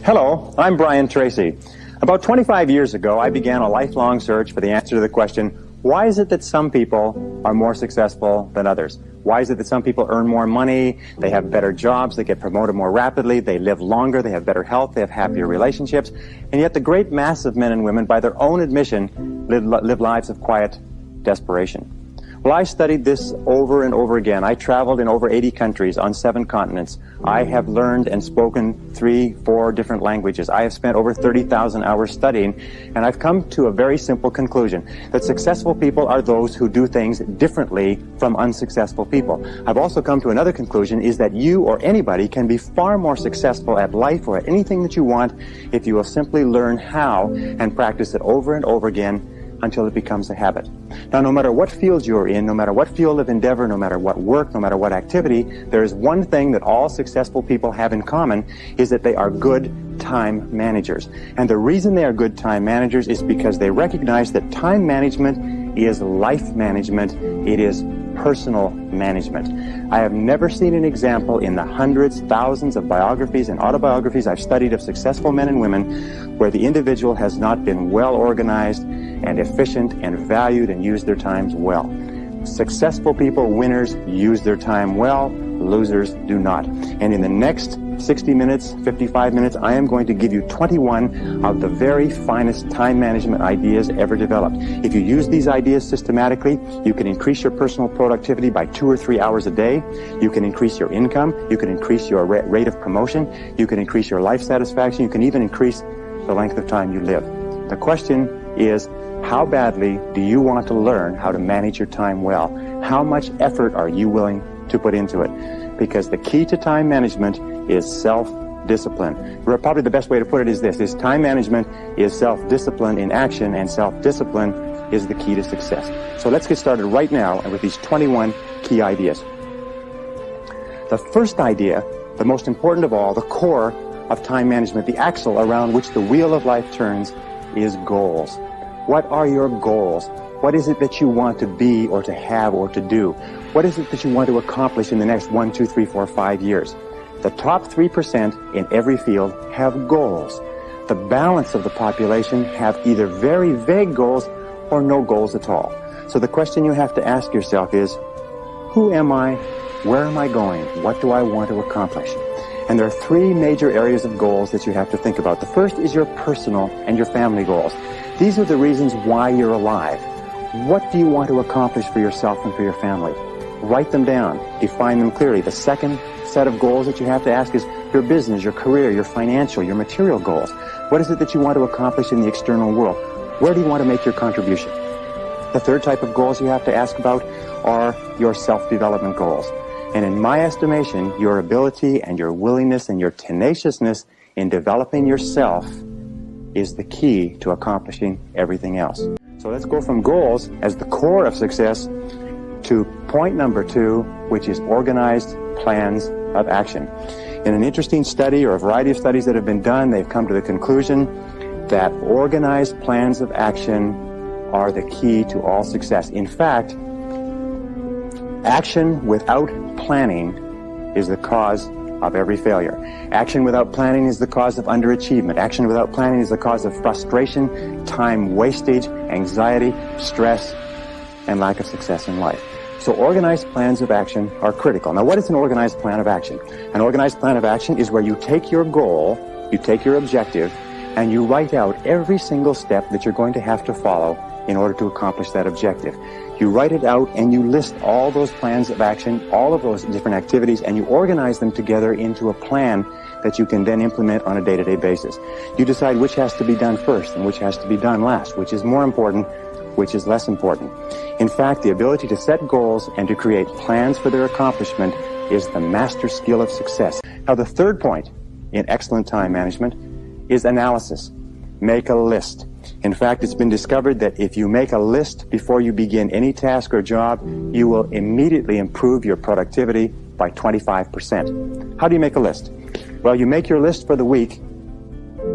Hello, I'm Brian Trecey. About 25 years ago, I began a lifelong search for the answer to the question, why is it that some people are more successful than others? Why is it that some people earn more money, they have better jobs, they get promoted more rapidly, they live longer, they have better health, they have happier relationships, and yet the great mass of men and women, by their own admission, live lives of quiet desperation? Well, I studied this over and over again. I traveled in over 80 countries on 7 continents. I have learned and spoken 3-4 different languages. I have spent over 30,000 hours studying, and I've come to a very simple conclusion, that successful people are those who do things differently from unsuccessful people. I've also come to another conclusion, is that you or anybody can be far more successful at life or at anything that you want if you will simply learn how and practice it over and over again until it becomes a habit. Now, no matter what field you're in, no matter what field of endeavor, no matter what work, no matter what activity, there is one thing that all successful people have in common, is that they are good time managers. And the reason they are good time managers is because they recognize that time management is life management. It is personal management. I have never seen an example in the hundreds, thousands of biographies and autobiographies I've studied of successful men and women where the individual has not been well organized and efficient and valued and used their times well. Successful people, winners, use their time well. Losers do not. And in the next 60 minutes, 55 minutes, I am going to give you 21 of the very finest time management ideas ever developed. If you use these ideas systematically, you can increase your personal productivity by 2 or 3 hours a day. You can increase your income. You can increase your rate of promotion. You can increase your life satisfaction. You can even increase the length of time you live. The question is, how badly do you want to learn how to manage your time well? How much effort are you willing to put into it? Because the key to time management is self-discipline. Probably the best way to put it is this, is time management is self-discipline in action, and self-discipline is the key to success. So let's get started right now with these 21 key ideas. The first idea, the most important of all, the core of time management, the axle around which the wheel of life turns, is goals. What are your goals? What is it that you want to be or to have or to do? What is it that you want to accomplish in the next 1, 2, 3, 4, 5 years? The top 3% in every field have goals. The balance of the population have either very vague goals or no goals at all. So the question you have to ask yourself is, who am I? Where am I going? What do I want to accomplish? And there are 3 major areas of goals that you have to think about. The first is your personal and your family goals. These are the reasons why you're alive. What do you want to accomplish for yourself and for your family? Write them down. Define them clearly. The second set of goals that you have to ask is your business, your career, your financial, your material goals. What is it that you want to accomplish in the external world? Where do you want to make your contribution? The third type of goals you have to ask about are your self-development goals. And in my estimation, your ability and your willingness and your tenaciousness in developing yourself is the key to accomplishing everything else. So let's go from goals as the core of success to point number 2, which is organized plans of action. In an interesting study, or a variety of studies that have been done, they've come to the conclusion that organized plans of action are the key to all success. In fact, action without planning is the cause of every failure. Action without planning is the cause of underachievement. Action without planning is the cause of frustration, time wastage, anxiety, stress, and lack of success in life. So organized plans of action are critical. Now, what is an organized plan of action? An organized plan of action is where you take your goal, you take your objective, and you write out every single step that you're going to have to follow in order to accomplish that objective. You write it out and you list all those plans of action, all of those different activities, and you organize them together into a plan that you can then implement on a day-to-day basis. You decide which has to be done first and which has to be done last, which is more important, which is less important. In fact, the ability to set goals and to create plans for their accomplishment is the master skill of success. Now, the third point in excellent time management is analysis. Make a list. In fact, it's been discovered that if you make a list before you begin any task or job, you will immediately improve your productivity by 25%. How do you make a list? Well, you make your list for the week,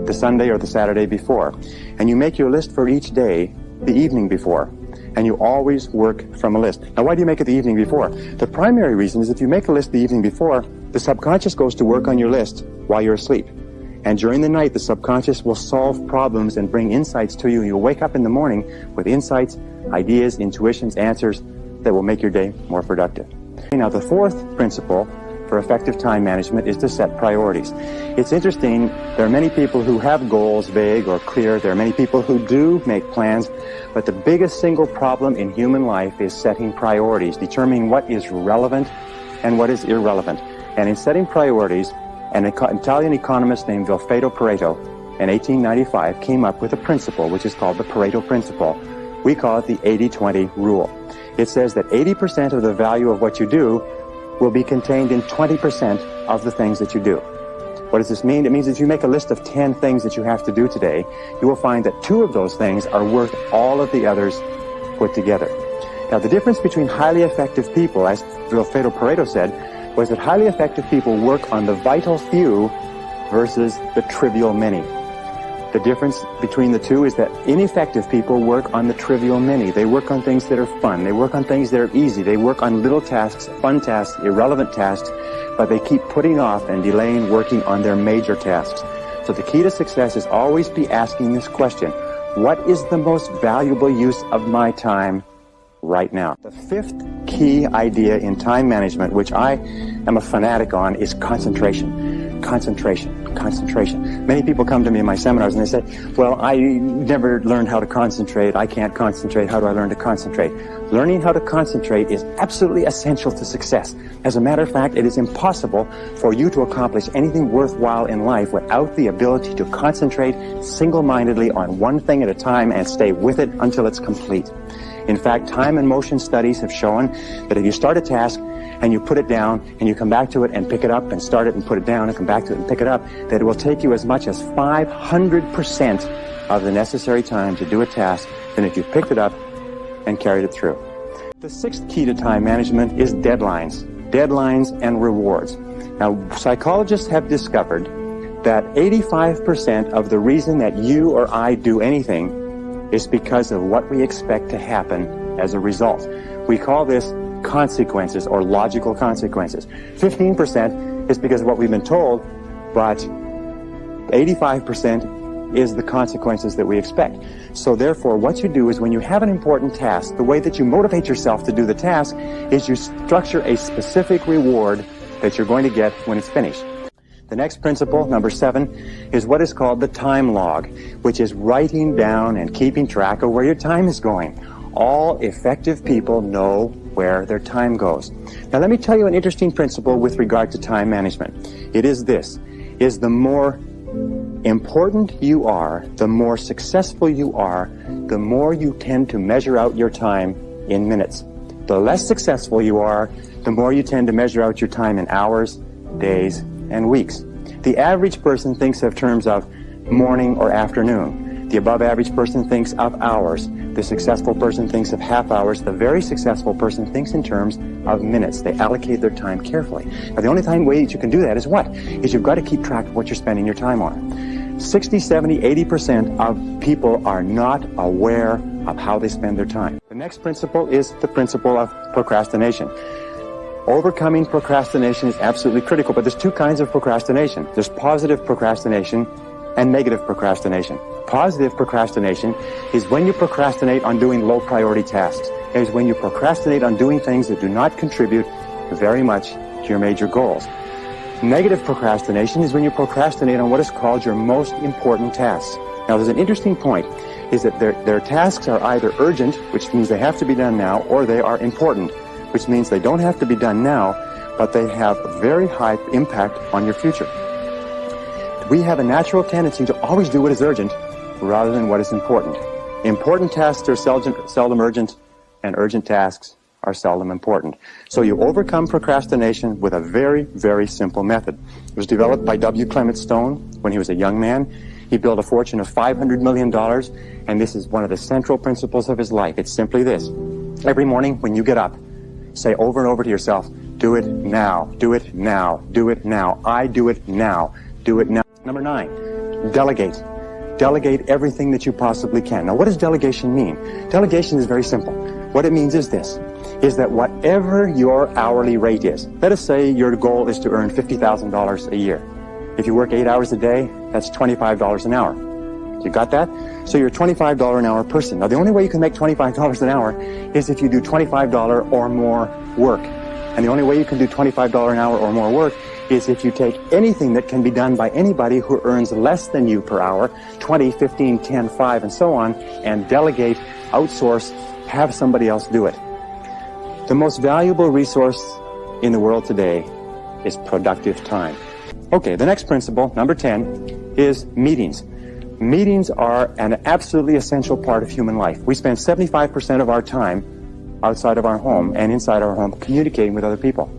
the Sunday or the Saturday before, and you make your list for each day the evening before, and you always work from a list. Now, why do you make it the evening before? The primary reason is if you make a list the evening before, the subconscious goes to work on your list while you're asleep. And during the night, the subconscious will solve problems and bring insights to you. You'll wake up in the morning with insights, ideas, intuitions, answers that will make your day more productive. Now, the fourth principle for effective time management is to set priorities. It's interesting, there are many people who have goals vague or clear. There are many people who do make plans, but the biggest single problem in human life is setting priorities, determining what is relevant and what is irrelevant. And in setting priorities, an Italian economist named Vilfredo Pareto in 1895 came up with a principle which is called the Pareto Principle. We call it the 80-20 rule. It says that 80% of the value of what you do will be contained in 20% of the things that you do. What does this mean? It means if you make a list of 10 things that you have to do today, you will find that 2 of those things are worth all of the others put together. Now, the difference between highly effective people, as Vilfredo Pareto said, was that highly effective people work on the vital few versus the trivial many. The difference between the two is that ineffective people work on the trivial many. They work on things that are fun. They work on things that are easy. They work on little tasks, fun tasks, irrelevant tasks, but they keep putting off and delaying working on their major tasks. So the key to success is always be asking this question: what is the most valuable use of my time right now? The fifth key idea in time management, which I am a fanatic on, is concentration. Concentration. Many people come to me in my seminars and they say, well, I never learned how to concentrate. I can't concentrate. How do I learn to concentrate? Learning how to concentrate is absolutely essential to success. As a matter of fact, it is impossible for you to accomplish anything worthwhile in life without the ability to concentrate single-mindedly on one thing at a time and stay with it until it's complete. In fact, time and motion studies have shown that if you start a task and you put it down and you come back to it and pick it up and start it and put it down and come back to it and pick it up, that it will take you as much as 500% of the necessary time to do a task than if you picked it up and carried it through. The sixth key to time management is deadlines and rewards. Now, psychologists have discovered that 85% of the reason that you or I do anything is because of what we expect to happen as a result. We call this consequences or logical consequences. 15% is because of what we've been told, but 85% is the consequences that we expect. So therefore, what you do is when you have an important task, the way that you motivate yourself to do the task is you structure a specific reward that you're going to get when it's finished. The next principle, number 7, is what is called the time log, which is writing down and keeping track of where your time is going. All effective people know where their time goes. Now let me tell you an interesting principle with regard to time management. It is this, is the more important you are, the more successful you are, the more you tend to measure out your time in minutes. The less successful you are, the more you tend to measure out your time in hours, days, and weeks. The average person thinks of terms of morning or afternoon. The above average person thinks of hours. The successful person thinks of half hours. The very successful person thinks in terms of minutes. They allocate their time carefully. Now, the only way that you can do that is what? Is you've got to keep track of what you're spending your time on. 60, 70, 80% of people are not aware of how they spend their time. The next principle is the principle of procrastination. Overcoming procrastination is absolutely critical, but there's 2 kinds of procrastination. There's positive procrastination and negative procrastination. Positive procrastination is when you procrastinate on doing low priority tasks. It is when you procrastinate on doing things that do not contribute very much to your major goals. Negative procrastination is when you procrastinate on what is called your most important tasks. Now, there's an interesting point, is that their tasks are either urgent, which means they have to be done now, or they are important, which means they don't have to be done now, but they have a very high impact on your future. We have a natural tendency to always do what is urgent rather than what is important. Important tasks are seldom urgent, and urgent tasks are seldom important. So you overcome procrastination with a very, very simple method. It was developed by W. Clement Stone when he was a young man. He built a fortune of $500 million, and this is one of the central principles of his life. It's simply this. Every morning when you get up, say over and over to yourself, do it now, do it now, do it now, I do it now, do it now. Number 9, delegate. Delegate everything that you possibly can. Now, what does delegation mean? Delegation is very simple. What it means is this, is that whatever your hourly rate is, let us say your goal is to earn $50,000 a year. If you work 8 hours a day, that's $25 an hour. You got that? So you're a $25 an hour person. Now, the only way you can make $25 an hour is if you do $25 or more work. And the only way you can do $25 an hour or more work is if you take anything that can be done by anybody who earns less than you per hour, 20, 15, 10, 5, and so on, and delegate, outsource, have somebody else do it. The most valuable resource in the world today is productive time. Okay, the next principle, number 10, is meetings. Meetings are an absolutely essential part of human life. We spend 75% of our time outside of our home and inside our home communicating with other people.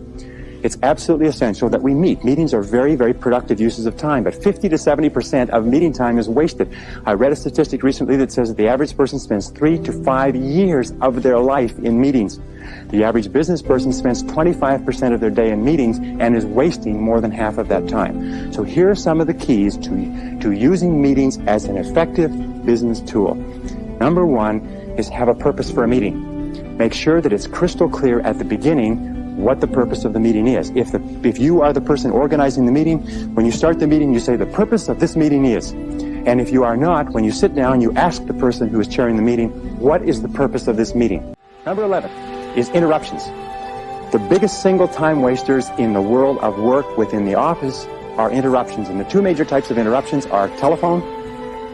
It's absolutely essential that we meet. Meetings are very, very productive uses of time, but 50 to 70% of meeting time is wasted. I read a statistic recently that says that the average person spends 3 to 5 years of their life in meetings. The average business person spends 25% of their day in meetings and is wasting more than half of that time. So here are some of the keys to using meetings as an effective business tool. Number 1 is have a purpose for a meeting. Make sure that it's crystal clear at the beginning what the purpose of the meeting is. If you are the person organizing the meeting, when you start the meeting, you say the purpose of this meeting is. And if you are not, when you sit down, you ask the person who is chairing the meeting, what is the purpose of this meeting? Number 11 is interruptions. The biggest single time wasters in the world of work within the office are interruptions. And the two major types of interruptions are telephone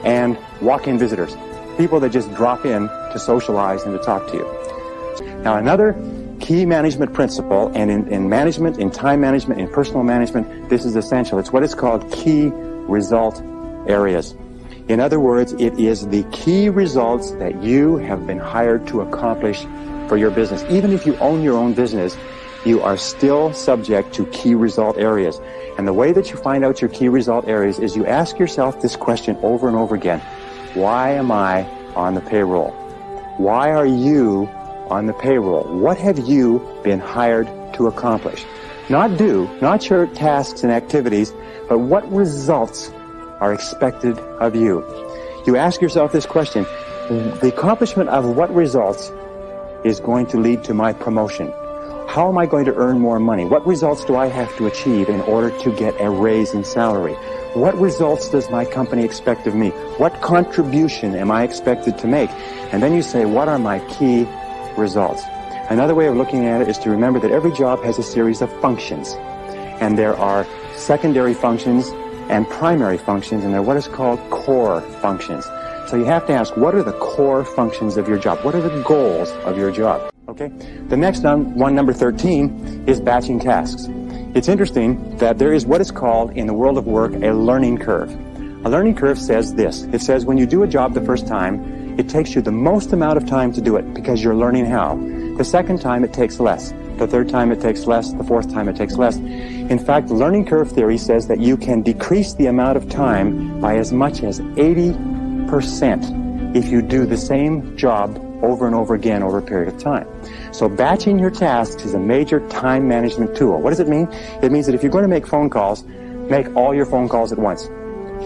and walk-in visitors. People that just drop in to socialize and to talk to you. Now, another key management principle, and in management, in time management, in personal management, this is essential. It's what is called key result areas. In other words, it is the key results that you have been hired to accomplish for your business. Even if you own your own business, you are still subject to key result areas. And the way that you find out your key result areas is you ask yourself this question over and over again. Why am I on the payroll? Why are you on the payroll? What have you been hired to accomplish? Not your tasks and activities, but what results are expected of you? You ask yourself this question. The accomplishment of what results is going to lead to my promotion? How am I going to earn more money? What results do I have to achieve in order to get a raise in salary? What results does my company expect of me? What contribution am I expected to make? And then you say, what are my key results? Another way of looking at it is to remember that every job has a series of functions. And there are secondary functions and primary functions, and they're what is called core functions. So you have to ask, what are the core functions of your job? What are the goals of your job? Okay? The next one, number 13, is batching tasks. It's interesting that there is what is called, in the world of work, a learning curve. A learning curve says this. It says when you do a job the first time, it takes you the most amount of time to do it because you're learning how. The second time, it takes less. The third time, it takes less. The fourth time, it takes less. In fact, learning curve theory says that you can decrease the amount of time by as much as 80% if you do the same job over and over again over a period of time. So batching your tasks is a major time management tool. What does it mean? It means that if you're going to make phone calls, make all your phone calls at once.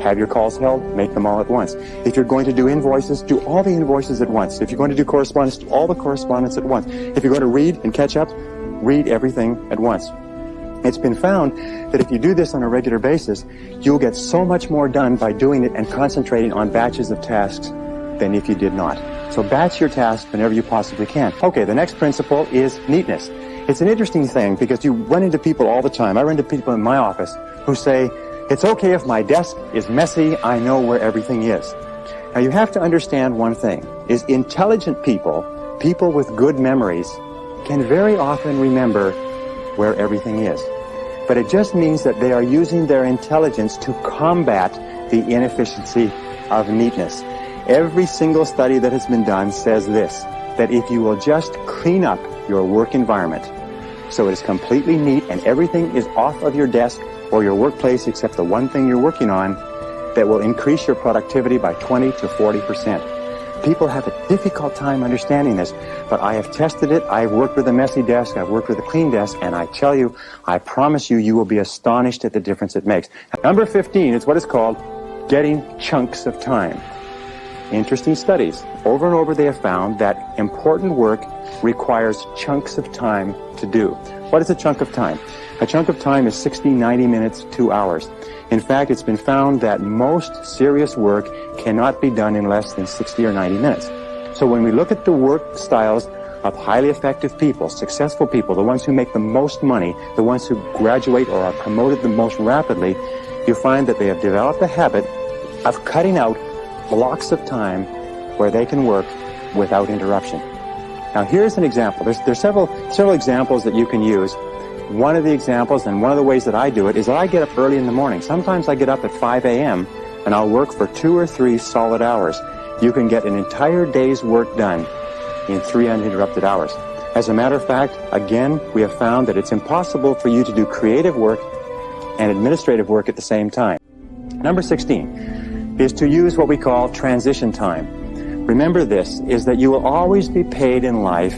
Have your calls held, make them all at once. If you're going to do invoices, do all the invoices at once. If you're going to do correspondence, do all the correspondence at once. If you're going to read and catch up, read everything at once. It's been found that if you do this on a regular basis, you'll get so much more done by doing it and concentrating on batches of tasks than if you did not. So batch your tasks whenever you possibly can. Okay, the next principle is neatness. It's an interesting thing because you run into people all the time. I run into people in my office who say, it's okay if my desk is messy, I know where everything is. Now you have to understand one thing, is intelligent people, people with good memories, can very often remember where everything is. But it just means that they are using their intelligence to combat the inefficiency of neatness. Every single study that has been done says this, that if you will just clean up your work environment so it is completely neat and everything is off of your desk or your workplace except the one thing you're working on, that will increase your productivity by 20 to 40%. People have a difficult time understanding this, but I have tested it. I've worked with a messy desk, I've worked with a clean desk, and I tell you, I promise you, you will be astonished at the difference it makes. Number 15 is what is called getting chunks of time. interesting studies. Over and over they have found that important work requires chunks of time to do. What is a chunk of time? A chunk of time is 60, 90 minutes, 2 hours. In fact, it's been found that most serious work cannot be done in less than 60 or 90 minutes. So when we look at the work styles of highly effective people, successful people, the ones who make the most money, the ones who graduate or are promoted the most rapidly, you find that they have developed a habit of cutting out blocks of time where they can work without interruption. Now here's an example. There's several examples that you can use. One of the examples and one of the ways that I do it is that I get up early in the morning. Sometimes I get up at 5 a.m. and I'll work for 2 or 3 solid hours. You can get an entire day's work done in 3 uninterrupted hours. As a matter of fact, again, we have found that it's impossible for you to do creative work and administrative work at the same time. Number 16 is to use what we call transition time. Remember this, is that you will always be paid in life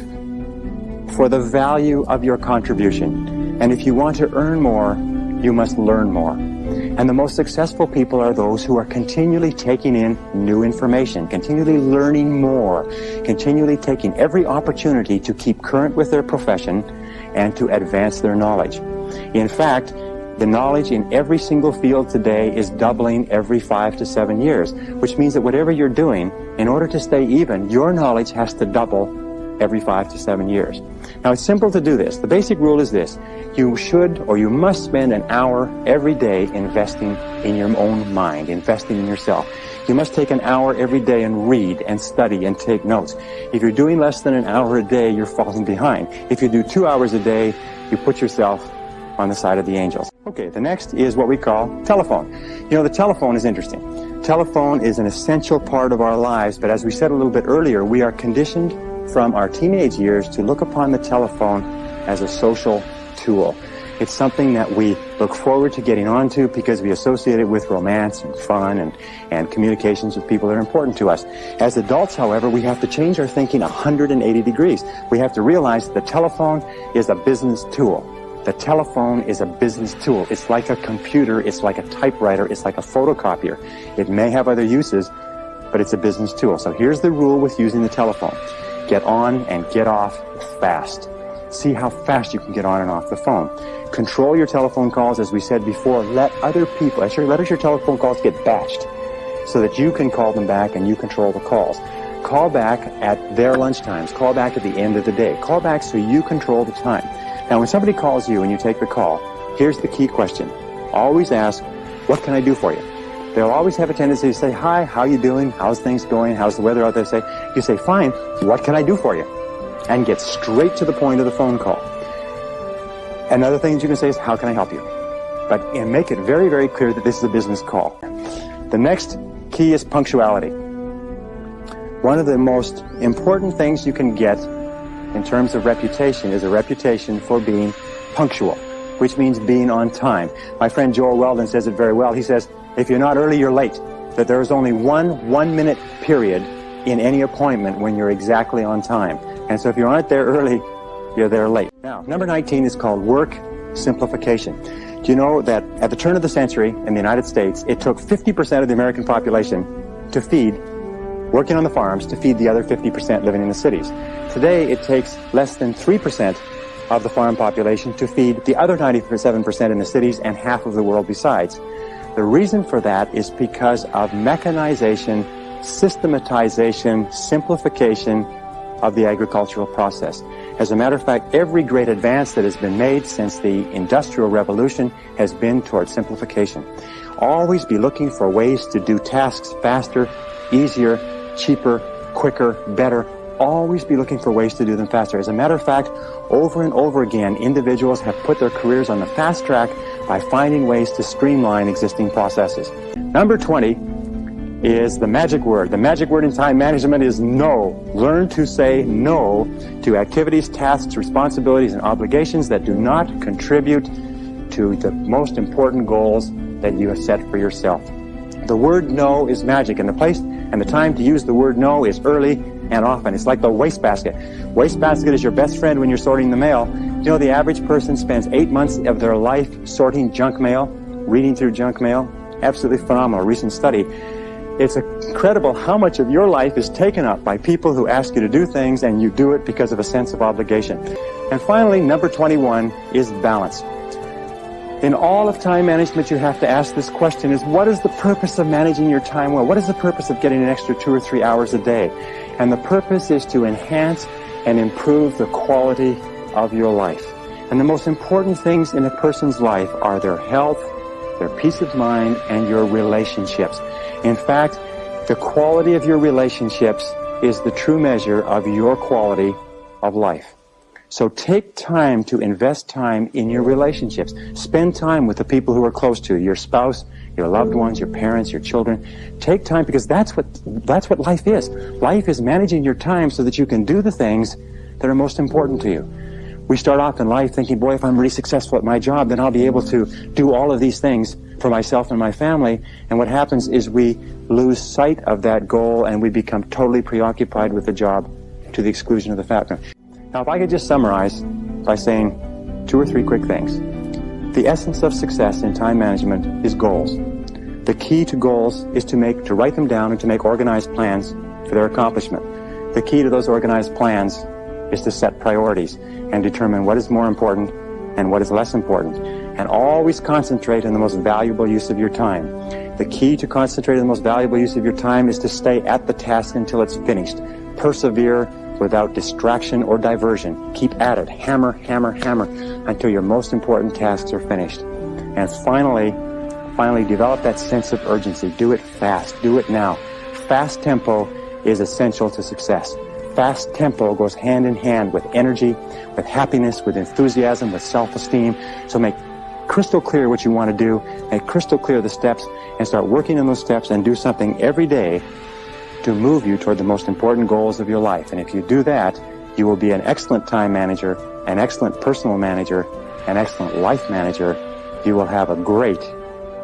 for the value of your contribution. And if you want to earn more, you must learn more. And the most successful people are those who are continually taking in new information, continually learning more, continually taking every opportunity to keep current with their profession and to advance their knowledge. In fact, the knowledge in every single field today is doubling every 5 to 7 years, which means that whatever you're doing, in order to stay even, your knowledge has to double every 5 to 7 years. Now, it's simple to do this. The basic rule is this. You should or you must spend an hour every day investing in your own mind, investing in yourself. You must take an hour every day and read and study and take notes. If you're doing less than an hour a day, you're falling behind. If you do 2 hours a day, you put yourself on the side of the angels. Okay, the next is what we call telephone. You know, the telephone is interesting. Telephone is an essential part of our lives, but as we said a little bit earlier, we are conditioned from our teenage years to look upon the telephone as a social tool. It's something that we look forward to getting onto because we associate it with romance and fun and communications with people that are important to us. As adults, however, we have to change our thinking 180 degrees. We have to realize that the telephone is a business tool. The telephone is a business tool. It's like a computer, it's like a typewriter, it's like a photocopier. It may have other uses, but it's a business tool. So here's the rule with using the telephone. Get on and get off fast. See how fast you can get on and off the phone. Control your telephone calls, as we said before. Let other people, let your telephone calls get batched so that you can call them back and you control the calls. Call back at their lunchtimes. Call back at the end of the day. Call back so you control the time. Now, when somebody calls you and you take the call, here's the key question. Always ask, what can I do for you? They'll always have a tendency to say, hi, how you doing? How's things going? How's the weather out there? You say, fine, what can I do for you? And get straight to the point of the phone call. Another thing that you can say is, how can I help you? But make it very, very clear that this is a business call. The next key is punctuality. One of the most important things you can get in terms of reputation is a reputation for being punctual, which means being on time. My friend Joel Weldon says it very well. He says, if you're not early, you're late. That there is only one minute period in any appointment when you're exactly on time. And so if you aren't there early, you're there late. Now, number 19 is called work simplification. Do you know that at the turn of the century in the United States, it took 50% of the American population to feed, working on the farms, to feed the other 50% living in the cities. Today, it takes less than 3% of the farm population to feed the other 97% in the cities and half of the world besides. The reason for that is because of mechanization, systematization, simplification of the agricultural process. As a matter of fact, every great advance that has been made since the Industrial Revolution has been toward simplification. Always be looking for ways to do tasks faster, easier, cheaper, quicker, better. Always be looking for ways to do them faster. As a matter of fact, over and over again, individuals have put their careers on the fast track by finding ways to streamline existing processes. Number 20 is the magic word. The magic word in time management is no. Learn to say no to activities, tasks, responsibilities, and obligations that do not contribute to the most important goals that you have set for yourself. The word no is magic, and the place and the time to use the word no is early and often. It's like the wastebasket. Wastebasket is your best friend when you're sorting the mail. You know, the average person spends 8 months of their life sorting junk mail, reading through junk mail. Absolutely phenomenal. Recent study. It's incredible how much of your life is taken up by people who ask you to do things and you do it because of a sense of obligation. And finally, number 21 is balance. In all of time management, you have to ask this question: is what is the purpose of managing your time well? What is the purpose of getting an extra 2 or 3 hours a day? And the purpose is to enhance and improve the quality of your life. And the most important things in a person's life are their health, their peace of mind, and your relationships. In fact, the quality of your relationships is the true measure of your quality of life. So take time to invest time in your relationships. Spend time with the people who are close to you, your spouse, your loved ones, your parents, your children. Take time, because that's what life is. Life is managing your time so that you can do the things that are most important to you. We start off in life thinking, boy, if I'm really successful at my job, then I'll be able to do all of these things for myself and my family. And what happens is we lose sight of that goal and we become totally preoccupied with the job to the exclusion of the family. Now, if I could just summarize by saying 2 or 3 quick things. The essence of success in time management is goals. The key to goals is to write them down and to make organized plans for their accomplishment. The key to those organized plans is to set priorities and determine what is more important and what is less important. And always concentrate on the most valuable use of your time. The key to concentrating on the most valuable use of your time is to stay at the task until it's finished. Persevere without distraction or diversion. Keep at it. Hammer, hammer, hammer until your most important tasks are finished. And finally, develop that sense of urgency. Do it fast. Do it now. Fast tempo is essential to success. Fast tempo goes hand in hand with energy, with happiness, with enthusiasm, with self-esteem. So make crystal clear what you want to do, make crystal clear the steps, and start working on those steps and do something every day to move you toward the most important goals of your life. And if you do that, you will be an excellent time manager, an excellent personal manager, an excellent life manager. You will have a great,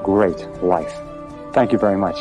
great life. Thank you very much.